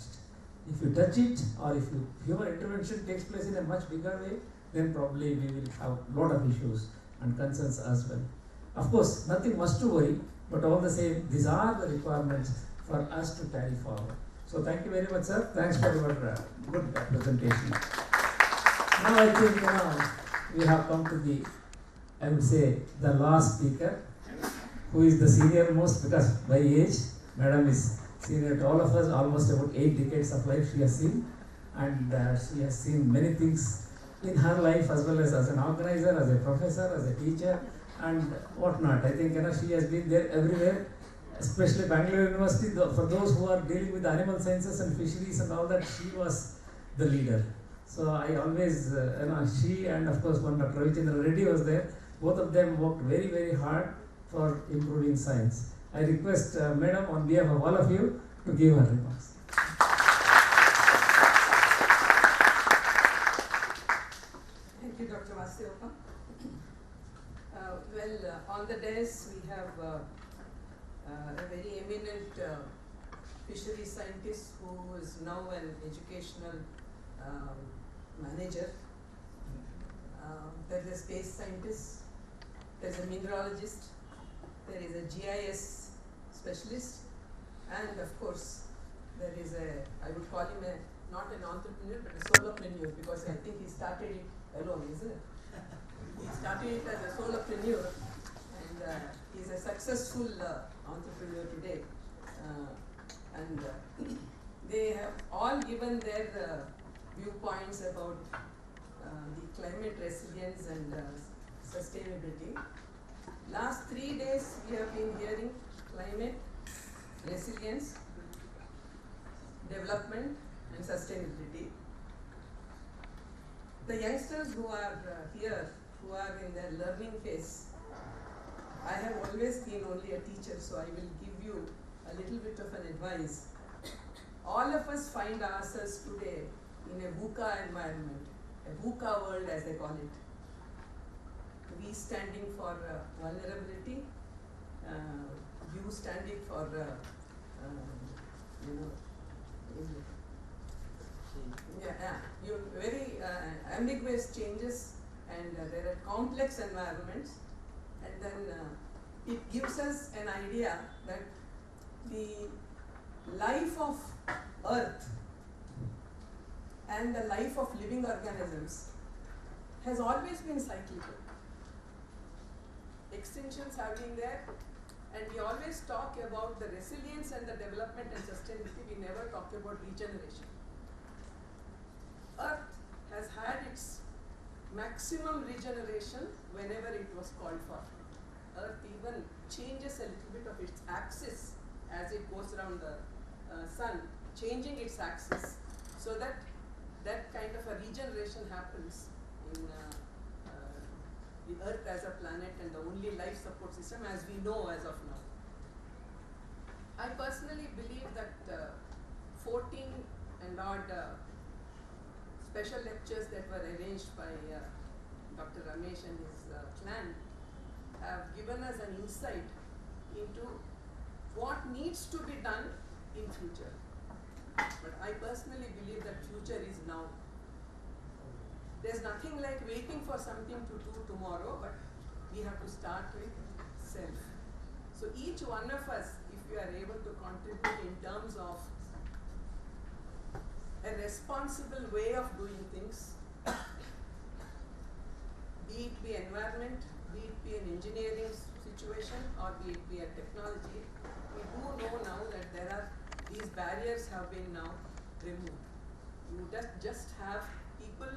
touched. If you touch it, or if human intervention takes place in a much bigger way, then probably we will have a lot of issues and concerns as well. Of course, nothing much to worry, but all the same, these are the requirements for us to carry forward. So thank you very much, sir. Thanks for your good presentation. Now I think we have come to the, I would say, the last speaker, who is the senior most, because by age, Madam is senior to all of us, almost about 8 decades of life she has seen, and she has seen many things in her life as well as an organizer, as a professor, as a teacher, and whatnot. I think she has been there everywhere, especially Bangalore University. For those who are dealing with animal sciences and fisheries and all that, she was the leader. So I always, she and of course one Dr. Ravichandra Reddy was there. Both of them worked very, very hard for improving science. I request Madam, on behalf of all of you, to give her remarks. Thank you, Dr. Vasudeva. On the dais we have a very eminent fishery scientist who is now an educational manager. There is a space scientist, there is a mineralogist, there is a GIS specialist, and of course there is I would call him not an entrepreneur but a solopreneur, because I think he started it alone, isn't it? He started it as a solopreneur, and he's a successful entrepreneur today. And they have all given their viewpoints about the climate resilience and sustainability. Last 3 days we have been hearing climate, resilience, development and sustainability. The youngsters who are here, who are in their learning phase, I have always been only a teacher, so I will give you a little bit of an advice. All of us find ourselves today in a VUCA environment, a VUCA world as they call it. V standing for vulnerability, U standing for very ambiguous changes, and there are complex environments, and then it gives us an idea that the life of Earth and the life of living organisms has always been cyclical. Extinctions have been there, and we always talk about the resilience and the development and sustainability. We never talk about regeneration. Earth has had its maximum regeneration whenever it was called for. Earth even changes a little bit of its axis as it goes around the sun, changing its axis, so that that kind of a regeneration happens in the Earth as a planet and the only life support system as we know as of now. I personally believe that 14 and odd special lectures that were arranged by Dr. Ramesh and his clan have given us an insight into what needs to be done in future. But I personally believe that future is now. There's nothing like waiting for something to do tomorrow, but we have to start with self. So each one of us, if we are able to contribute in terms of a responsible way of doing things, be it be environment, be it be an engineering situation, or be it be a technology, we do know now that these barriers have been now removed. You just have people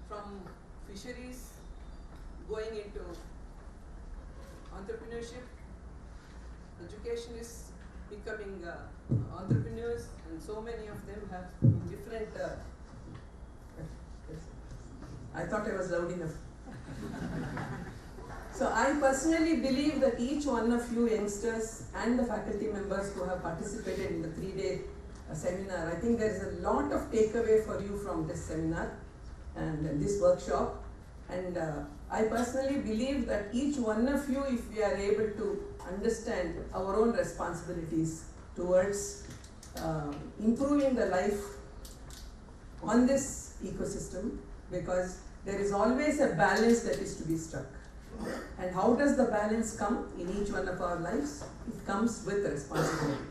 from fisheries going into entrepreneurship, educationists becoming entrepreneurs, and so many of them have different. I thought I was loud enough. So I personally believe that each one of you youngsters and the faculty members who have participated in the 3-day seminar, I think there is a lot of takeaway for you from this seminar and this workshop. And I personally believe that each one of you, if we are able to understand our own responsibilities towards improving the life on this ecosystem, because there is always a balance that is to be struck. And how does the balance come in each one of our lives? It comes with responsibility.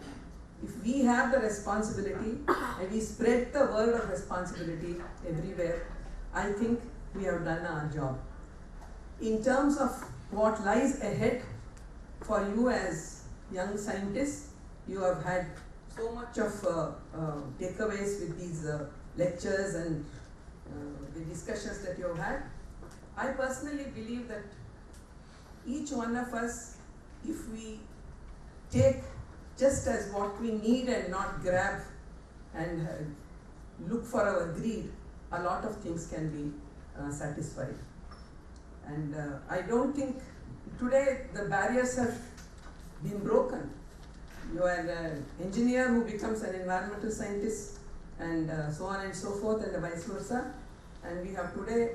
If we have the responsibility and we spread the word of responsibility everywhere, I think we have done our job. In terms of what lies ahead for you as young scientists, you have had so much of takeaways with these lectures and the discussions that you have had. I personally believe that each one of us, if we take just as what we need and not grab and look for our greed, a lot of things can be satisfied. And I don't think today the barriers have been broken. You are an engineer who becomes an environmental scientist, and so on and so forth, and vice versa. And we have today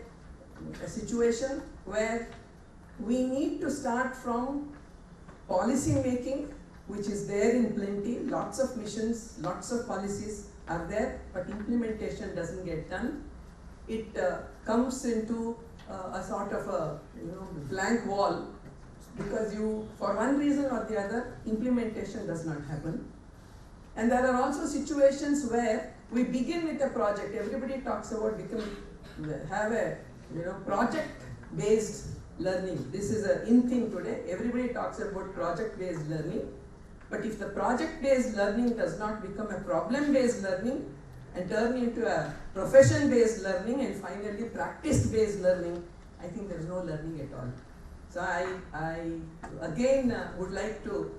a situation where we need to start from policy making, which is there in plenty. Lots of missions, lots of policies are there, but implementation doesn't get done. It comes into a sort of a blank wall, because you, for one reason or the other, implementation does not happen. And there are also situations where we begin with a project. Everybody talks about have a project-based learning. This is an in thing today. Everybody talks about project-based learning. But if the project-based learning does not become a problem-based learning and turn into a profession-based learning and finally practice-based learning, I think there is no learning at all. So I again would like to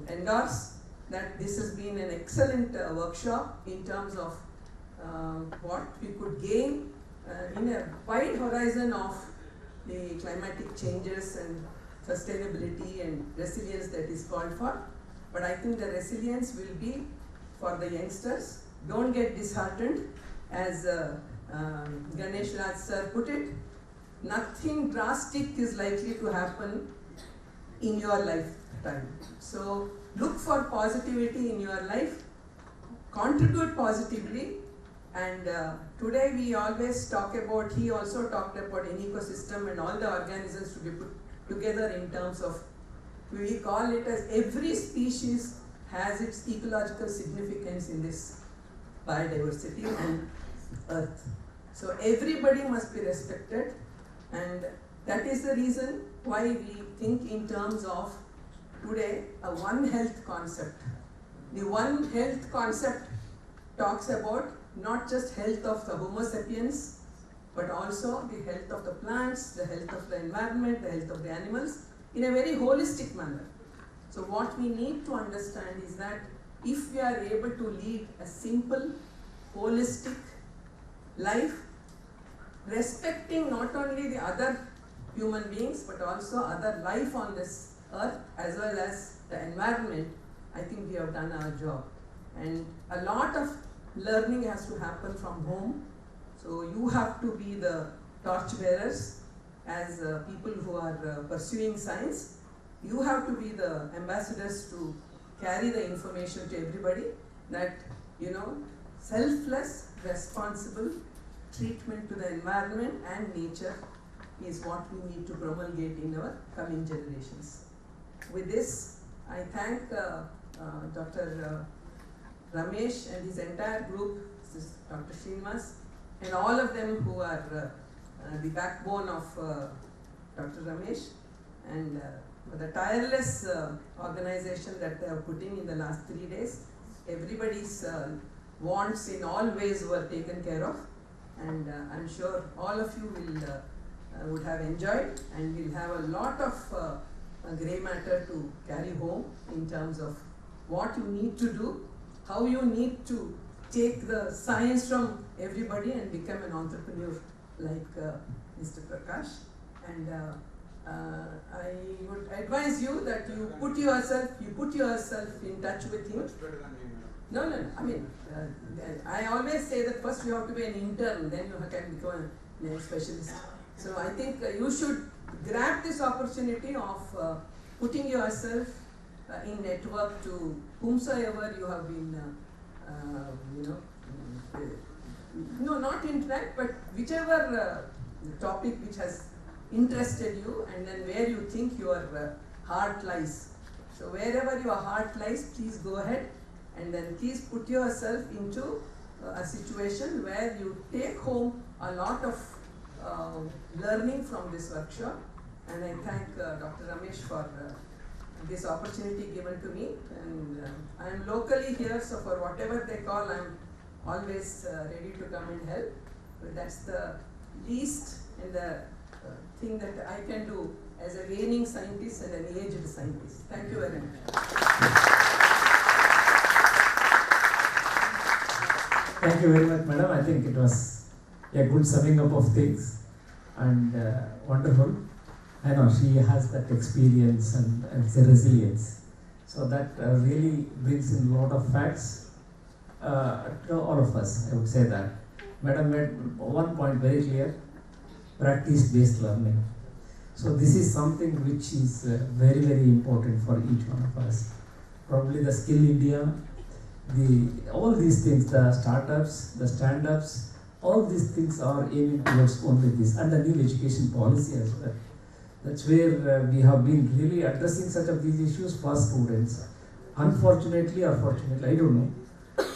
endorse that this has been an excellent workshop in terms of what we could gain in a wide horizon of the climatic changes and sustainability and resilience that is called for. But I think the resilience will be for the youngsters. Don't get disheartened, as Ganesh Raj sir put it. Nothing drastic is likely to happen in your lifetime. So look for positivity in your life, contribute positively, and today we always talk about, he also talked about an ecosystem and all the organisms to be put together in terms of, we call it as every species has its ecological significance in this biodiversity and earth. So everybody must be respected, and that is the reason why we think in terms of today a One Health concept. The One Health concept talks about not just health of the Homo sapiens, but also the health of the plants, the health of the environment, the health of the animals, in a very holistic manner. So what we need to understand is that if we are able to lead a simple, holistic life, respecting not only the other human beings, but also other life on this earth, as well as the environment, I think we have done our job. And a lot of learning has to happen from home. So you have to be the torchbearers as people who are pursuing science. You have to be the ambassadors to carry the information to everybody that, selfless, responsible treatment to the environment and nature is what we need to promulgate in our coming generations. With this, I thank Dr. Ramesh and his entire group, Dr. Srinivas, and all of them who are the backbone of Dr. Ramesh, and for the tireless organization that they have put in the last 3 days. Everybody's wants in all ways were taken care of, and I'm sure all of you will would have enjoyed, and will have a lot of grey matter to carry home in terms of what you need to do, how you need to take the science from everybody and become an entrepreneur like Mr. Prakash. And I would advise you that you put yourself in touch with him. No. I mean, I always say that first you have to be an intern, then you can become a specialist. So I think you should grab this opportunity of putting yourself in network to whomsoever you have been you know, no, not interact, but whichever topic which has interested you, and then where you think your heart lies. So wherever your heart lies, please go ahead, and then please put yourself into a situation where you take home a lot of learning from this workshop. And I thank Dr. Ramesh for this opportunity given to me. And I am locally here, so for whatever they call, I am always ready to come and help. But that's the least and the thing that I can do as a reigning scientist and an aged scientist. Thank you very much. Thank you very much, madam. I think it was a good summing up of things and wonderful. I know she has that experience and the resilience. So that really brings in a lot of facts to all of us, I would say that. Madam made one point very clear, practice-based learning. So this is something which is very, very important for each one of us. Probably the Skill India, all these things, the startups, the stand-ups, all these things are aiming towards only this, and the new education policy as well. That's where we have been really addressing such of these issues for students. Unfortunately or fortunately, I don't know,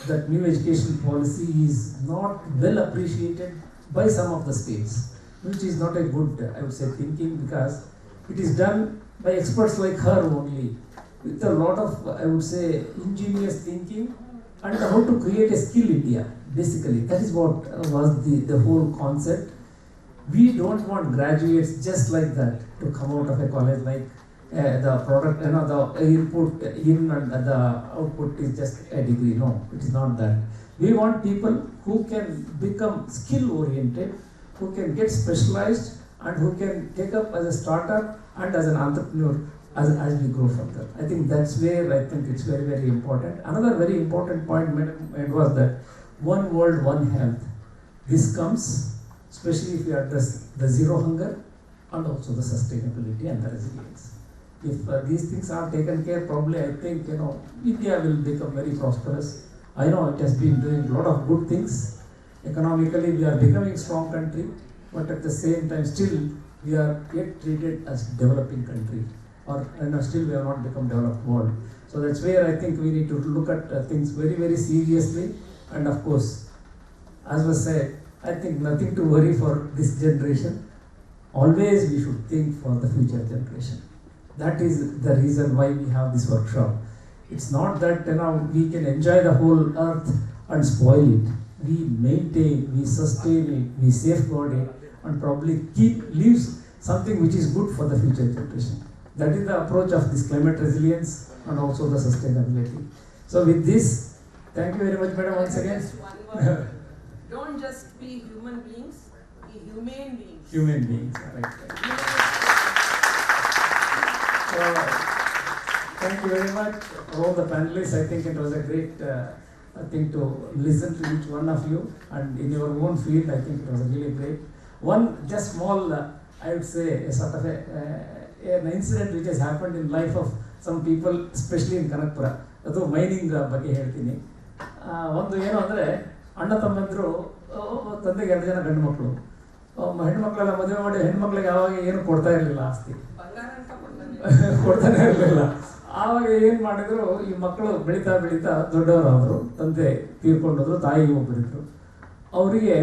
that new education policy is not well appreciated by some of the states, which is not a good, I would say, thinking, because it is done by experts like her only, with a lot of, I would say, ingenious thinking and how to create a skill India. Basically, that is what was the whole concept. We don't want graduates just like that to come out of a college like the product, the input in and the output is just a degree. No, it is not that. We want people who can become skill oriented, who can get specialized, and who can take up as a startup and as an entrepreneur as we grow further. I think that's where I think it's very, very important. Another very important point made was that one world, one health. This comes especially if we address the zero hunger and also the sustainability and the resilience. If these things are taken care, probably I think India will become very prosperous. I know it has been doing a lot of good things. Economically, we are becoming a strong country, but at the same time, still we are yet treated as developing country, or still we have not become developed world. So that's where I think we need to look at things very, very seriously. And of course, as was said, I think nothing to worry for this generation. Always we should think for the future generation. That is the reason why we have this workshop. It's not that we can enjoy the whole earth and spoil it. We maintain, we sustain it, we safeguard it, and probably leaves something which is good for the future generation. That is the approach of this climate resilience and also the sustainability. So with this, thank you very much, madam, once again. Just one word. Don't just be human beings, be humane beings. Human beings, right. So, thank you very much, all the panelists. I think it was a great thing to listen to each one of you, and in your own field, I think it was really great. One just small, I would say, a sort of an incident which has happened in life of some people, especially in Kanakpura. ಅದು mining ಬಗ್ಗೆ ಹೇಳ್ತೀನಿ. ಒಂದು ಏನು ಅಂದರೆ, ಅಣ್ಣ ತಮ್ಮಂದರು ತಂದೆಗೆ 2 ಜನ ಗಂಡು ಮಕ್ಕಳು. ಹೆಣ್ಮಕ್ಳೆಲ್ಲ ಮದುವೆ ಮಾಡಿ ಹೆಣ್ಮಕ್ಳಿಗೆ ಆವಾಗ ಏನು ಕೊಡ್ತಾ ಇರಲಿಲ್ಲ, ಆಸ್ತಿ ಕೊಡ್ತಾನೆ ಇರಲಿಲ್ಲ. ಆವಾಗ ಏನು ಮಾಡಿದ್ರು, ಈ ಮಕ್ಕಳು ಬೆಳೀತಾ ಬೆಳೀತಾ ದೊಡ್ಡವರಾದರು, ತಂದೆ ತೀರ್ಕೊಂಡೋದ್ರು, ತಾಯಿ ಒಬ್ಬರಿದ್ರು. ಅವರಿಗೆ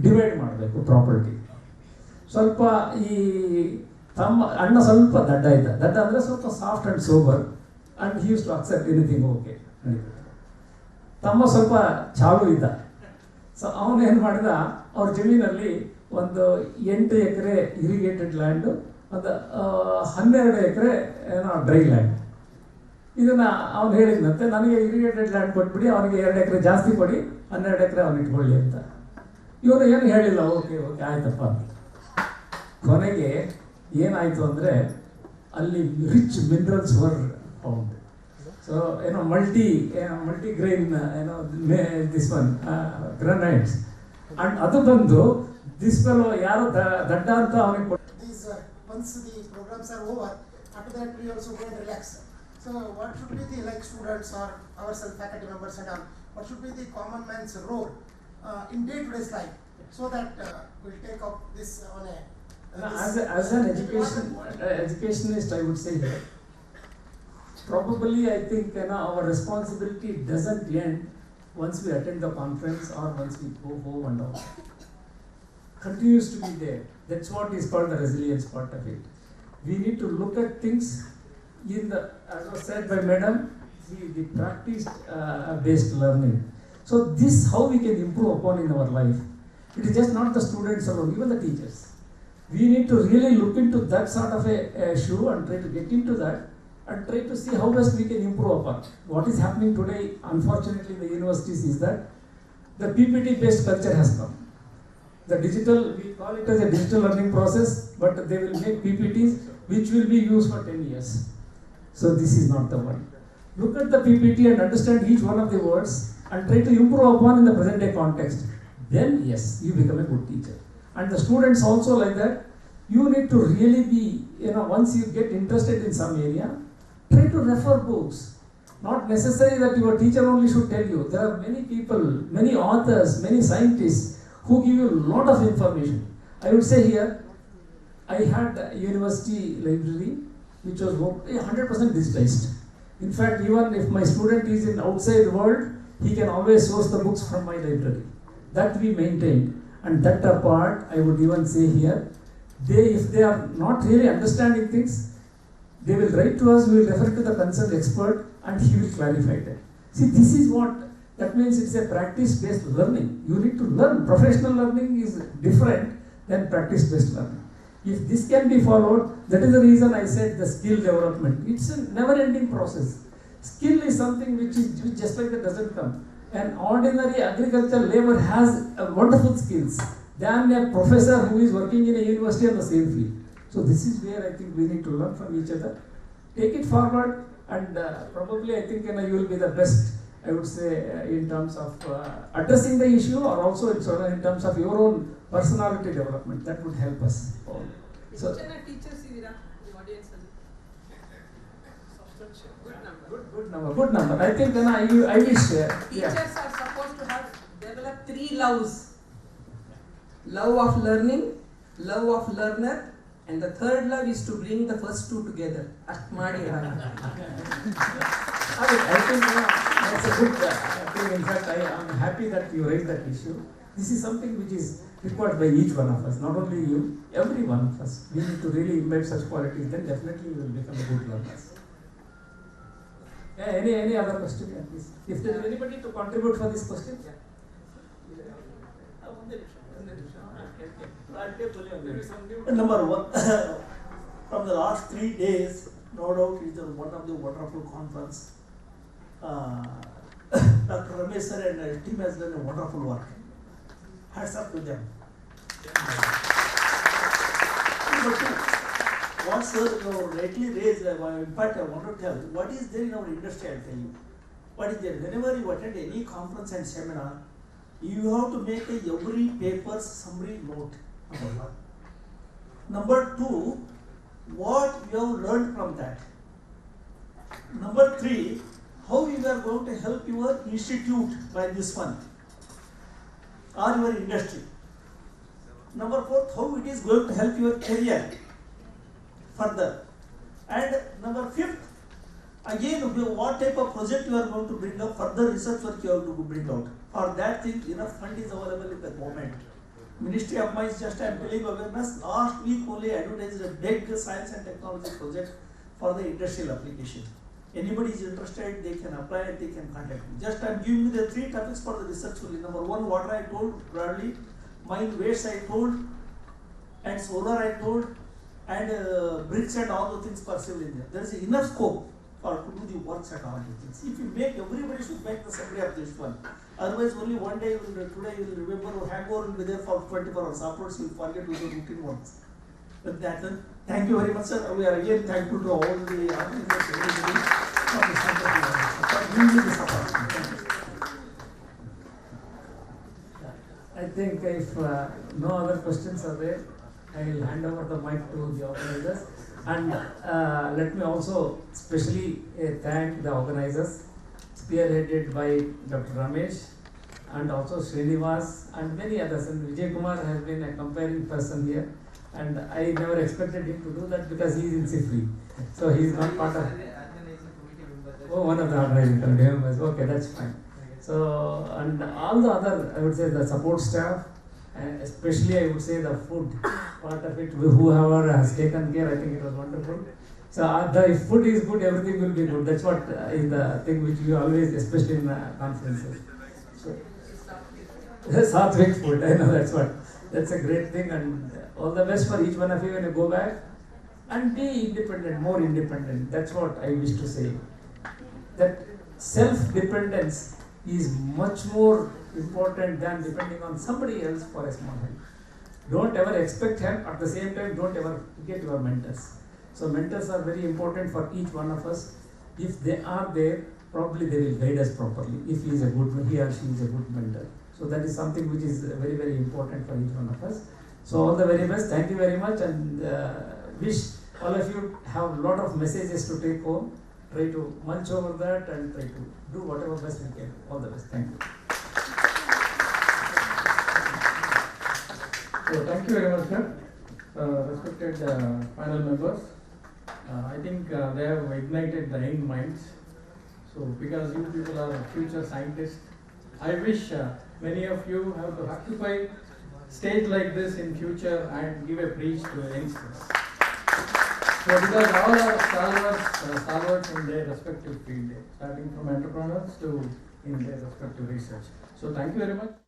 ಡಿವೈಡ್ ಮಾಡಬೇಕು ಪ್ರಾಪರ್ಟಿ. ಸ್ವಲ್ಪ ಈ ಅಣ್ಣ ಸ್ವಲ್ಪ ದಡ್ಡ ಇದ್ದ. ದಡ್ಡ ಅಂದರೆ ಸ್ವಲ್ಪ soft and sober, and he use to accept anything okay. ತಮ್ಮ ಸ್ವಲ್ಪ ಚಾಲು ಇದ್ದ. ಸೊ ಅವನೇನು ಮಾಡಿದ, ಅವ್ರ ಜಮೀನಲ್ಲಿ ಒಂದು 8 ಎಕರೆ ಇರಿಗೇಟೆಡ್ ಲ್ಯಾಂಡು, ಒಂದು 12 ಎಕರೆ ಡ್ರೈ ಲ್ಯಾಂಡ್. ಇದನ್ನು ಅವನು ಹೇಳಿದ್ನಂತೆ, ನನಗೆ ಇರಿಗೇಟೆಡ್ ಲ್ಯಾಂಡ್ ಕೊಟ್ಬಿಡಿ, ಅವನಿಗೆ 2 ಎಕರೆ ಜಾಸ್ತಿ ಕೊಡಿ, 12 ಎಕರೆ ಅವನಿಗೆ ಇಟ್ಕೊಳ್ಳಿ ಅಂತ. ಇವನು ಏನು ಹೇಳಿಲ್ಲ, ಓಕೆ ಓಕೆ ಆಯ್ತಪ್ಪ. ಕೊನೆಗೆ ಏನಾಯಿತು ಅಂದರೆ, ಅಲ್ಲಿ rich minerals were found. So multi grain this one granites, and ಅದು ಬಂದು ದಿಸ್ ಫೆಲೋ ಯಾರೋ ದಡ್ಡ ಅಂತ ಅವನಿಗೆ ಕೊಟ್ಟು. Once the programs are over, after that we also go and relax. So what should be the students or ourselves, faculty members and all, what should be the common man's role in day-to-day life, so that we'll take up this on a. As an educationist, I would say here, probably I think our responsibility doesn't end once we attend the conference or once we go home and all. Continues to be there. That's what is called the resilience part of it. We need to look at things in the, as was said by Madam, the practice-based learning. So this how we can improve upon in our life. It is just not the students alone, even the teachers. We need to really look into that sort of a issue and try to get into that and try to see how best we can improve upon. What is happening today, unfortunately, in the universities is that the PPT-based culture has come. The digital, we call it as a digital learning process, but they will make PPTs which will be used for 10 years. So this is not the one. Look at the PPT and understand each one of the words and try to improve upon in the present day context. Then yes, you become a good teacher. And the students also like that. You need to really be, once you get interested in some area, try to refer books. Not necessary that your teacher only should tell you. There are many people, many authors, many scientists who give you a lot of information. I would say here, I had a university library which was 100% digitized. In fact, even if my student is in outside world, he can always source the books from my library. That we maintained. And that apart, I would even say here, if they are not really understanding things, they will write to us, we will refer to the concerned expert and he will clarify that. See, this is what, that means it's a practice-based learning. You need to learn. Professional learning is different than practice-based learning. If this can be followed, that is the reason I said the skill development. It's a never-ending process. Skill is something which just like that doesn't come. An ordinary agricultural labor has wonderful skills than a professor who is working in a university on the same field. So this is where I think we need to learn from each other. Take it forward and probably I think you will be the best, I would say, in terms of addressing the issue or also in terms of your own personality development. That would help us all. So, Good number. I think then I wish. Teachers are supposed to have developed 3 loves: love of learning, love of learner, and the third love is to bring the first 2 together. I think that's a good thing. In fact, I am happy that you raised that issue. This is something which is required by each one of us, not only you, every one of us. We need to really imbibe such qualities, then definitely we will become a good learners. Yeah, any other question? Yeah, please. If there is anybody to contribute for this question? Number one, from the last 3 days, no doubt it is one of the wonderful conference. Dr. Ramesh sir and his team has done a wonderful work. Hats up to them. Number two, what sir you rightly raised, in fact I want to tell, what is there in our industry, I will tell you. What is there? Whenever you attend any conference and seminar, you have to make every paper's summary note. Number one. Number two, what you have learned from that. Number three, how you are going to help your institute by this one or your industry. Number four, how it is going to help your career further. And number fifth, again, what type of project you are going to bring up, further research work you have to bring out. For that thing, enough fund is available in the government. Ministry of Mines, just I am telling awareness, last week only advertised a big science and technology project for the industrial application. Anybody is interested, they can apply and they can contact me. Just I am giving you the 3 topics for the research only. Number one, water I told broadly, mine waste I told, and solar I told, and bricks and all the things possible in there. There is enough scope for to do the works and all the things. If you make, everybody should make the summary of this one. Otherwise, only one day, today you will remember, or hangover will be there for 24 hours. Afterwards, you will forget to do routine works. With that, then, thank you very much, sir. We are again thankful to all the organizers, everybody, for giving me this opportunity. I think if no other questions are there, I will hand over the mic to the organizers. And let me also specially thank the organizers. spearheaded by Dr. Ramesh and also Srinivas and many others. And Vijay Kumar has been a comparing person here. And I never expected him to do that because he is in CIFRI. So he is not part of. Oh, one of the organizing committee members. Okay, that's fine. So, and all the other, I would say the support staff, and especially I would say the food part of it, whoever has taken care, I think it was wonderful. So, if food is good, everything will be good. That's what is the thing which we always, especially in conferences. So, Sattvic food, I know that's a great thing, and all the best for each one of you when you go back. And be independent, more independent. That's what I wish to say. That self-dependence is much more important than depending on somebody else for a small help. Don't ever expect help. At the same time, don't ever forget your mentors. So mentors are very important for each one of us. If they are there, probably they will guide us properly. If he or she is a good mentor. So that is something which is very, very important for each one of us. So all the very best. Thank you very much, and wish all of you have a lot of messages to take home. Try to munch over that and try to do whatever best we can. All the best. Thank you. So thank you very much, sir. Respected panel members. I think they have ignited the young minds. So because you people are future scientists, I wish many of you have to occupy stage like this in future and give a preach to youngsters. So because all are stalwarts in their respective field, starting from entrepreneurs to in their respective research. So thank you very much.